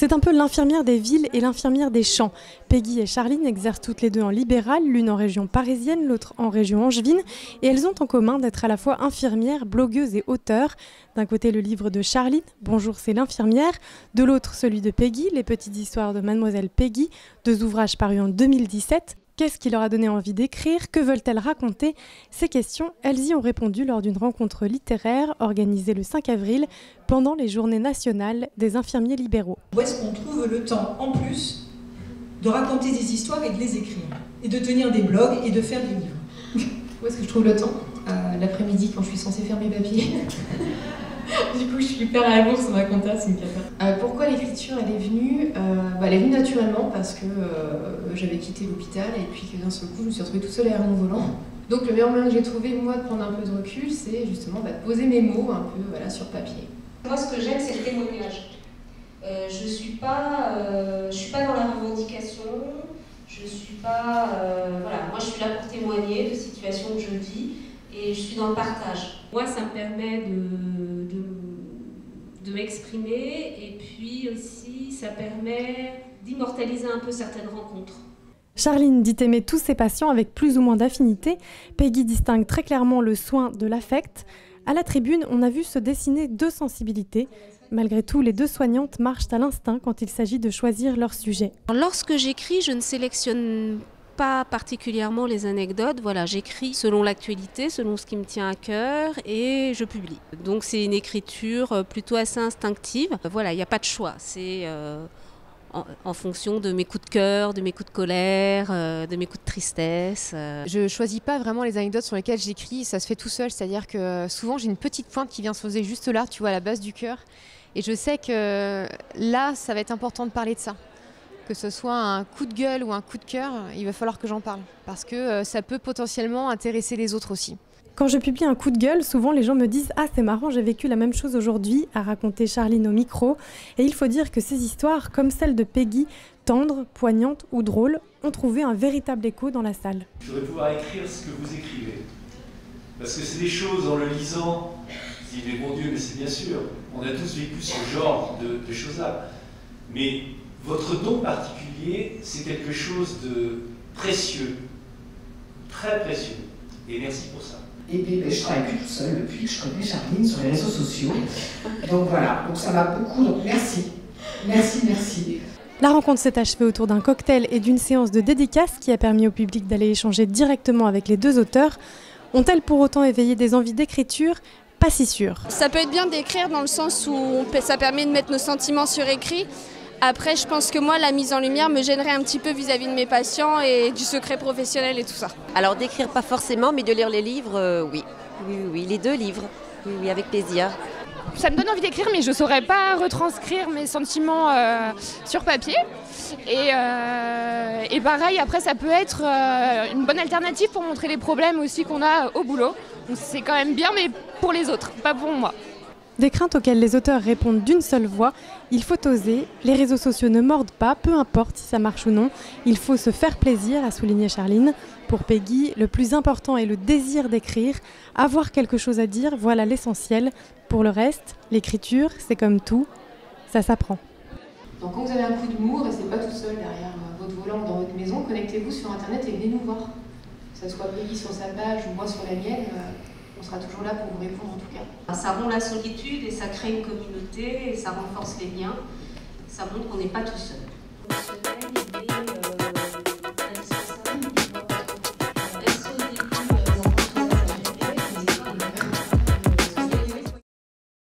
C'est un peu l'infirmière des villes et l'infirmière des champs. Peggy et Charline exercent toutes les deux en libéral, l'une en région parisienne, l'autre en région angevine. Et elles ont en commun d'être à la fois infirmières, blogueuses et auteurs. D'un côté, le livre de Charline, Bonjour, c'est l'infirmière. De l'autre, celui de Peggy, Les petites histoires de Mademoiselle Peggy. 2 ouvrages parus en 2017. Qu'est-ce qui leur a donné envie d'écrire? Que veulent-elles raconter? Ces questions, elles y ont répondu lors d'une rencontre littéraire organisée le 5 avril pendant les Journées nationales des infirmiers libéraux. Où est-ce qu'on trouve le temps en plus de raconter des histoires et de les écrire? Et de tenir des blogs et de faire des livres? Où est-ce que je trouve le temps? L'après-midi quand je suis censée faire mes papiers. Du coup, je suis hyper à la bourse dans ma compta, c'est une cata. Pourquoi l'écriture elle est venue elle est venue naturellement parce que j'avais quitté l'hôpital et puis que d'un seul coup, je me suis retrouvée toute seule derrière mon volant. Donc le meilleur moyen que j'ai trouvé, moi, de prendre un peu de recul, c'est justement de poser mes mots un peu sur papier. Moi, ce que j'aime, c'est le témoignage. Je suis pas dans la revendication. Je suis pas, moi, je suis là pour témoigner de situations que je vis. Et je suis dans le partage. Moi, ça me permet de m'exprimer et puis aussi, ça permet d'immortaliser un peu certaines rencontres. Charline dit aimer tous ses patients avec plus ou moins d'affinité. Peggy distingue très clairement le soin de l'affect. À la tribune, on a vu se dessiner 2 sensibilités. Malgré tout, les 2 soignantes marchent à l'instinct quand il s'agit de choisir leur sujet. Lorsque j'écris, je ne sélectionne pas particulièrement les anecdotes, j'écris selon l'actualité, selon ce qui me tient à cœur et je publie. Donc c'est une écriture plutôt assez instinctive. Il n'y a pas de choix, c'est en fonction de mes coups de cœur, de mes coups de colère, de mes coups de tristesse. Je ne choisis pas vraiment les anecdotes sur lesquelles j'écris, ça se fait tout seul, c'est-à-dire que souvent j'ai une petite pointe qui vient se poser juste là, tu vois, à la base du cœur. Et je sais que là, ça va être important de parler de ça. Que ce soit un coup de gueule ou un coup de cœur, il va falloir que j'en parle. Parce que ça peut potentiellement intéresser les autres aussi. Quand je publie un coup de gueule, souvent les gens me disent « Ah, c'est marrant, j'ai vécu la même chose aujourd'hui », a raconté Charline au micro. Et il faut dire que ces histoires, comme celle de Peggy, tendres, poignantes ou drôles, ont trouvé un véritable écho dans la salle. Je voudrais pouvoir écrire ce que vous écrivez. Parce que c'est des choses, en le lisant, je dis « Mais bon Dieu, mais c'est bien sûr, on a tous vécu ce genre de choses-là. » Mais votre don particulier, c'est quelque chose de précieux, très précieux. Et merci pour ça. Et puis je ne travaille plus tout seul depuis que je connais Charline sur les réseaux sociaux. Donc voilà, donc ça m'a beaucoup, donc merci. Merci. La rencontre s'est achevée autour d'un cocktail et d'une séance de dédicace qui a permis au public d'aller échanger directement avec les 2 auteurs. Ont-elles pour autant éveillé des envies d'écriture? Pas si sûr. Ça peut être bien d'écrire dans le sens où ça permet de mettre nos sentiments sur écrit. Après, je pense que moi, la mise en lumière me gênerait un petit peu vis-à-vis de mes patients et du secret professionnel et tout ça. Alors d'écrire pas forcément, mais de lire les livres, oui, les 2 livres, oui, avec plaisir. Ça me donne envie d'écrire, mais je ne saurais pas retranscrire mes sentiments sur papier. Et pareil, après, ça peut être une bonne alternative pour montrer les problèmes aussi qu'on a au boulot. Donc c'est quand même bien, mais pour les autres, pas pour moi. Des craintes auxquelles les auteurs répondent d'une seule voix, il faut oser, les réseaux sociaux ne mordent pas, peu importe si ça marche ou non, il faut se faire plaisir, a souligné Charline. Pour Peggy, le plus important est le désir d'écrire, avoir quelque chose à dire, voilà l'essentiel. Pour le reste, l'écriture, c'est comme tout, ça s'apprend. Donc quand vous avez un coup d'humour, restez pas tout seul derrière votre volant ou dans votre maison, connectez-vous sur internet et venez nous voir. Que ce soit Peggy sur sa page ou moi sur la mienne. On sera toujours là pour vous répondre en tout cas. Ça rompt la solitude et ça crée une communauté et ça renforce les liens. Ça montre qu'on n'est pas tout seul.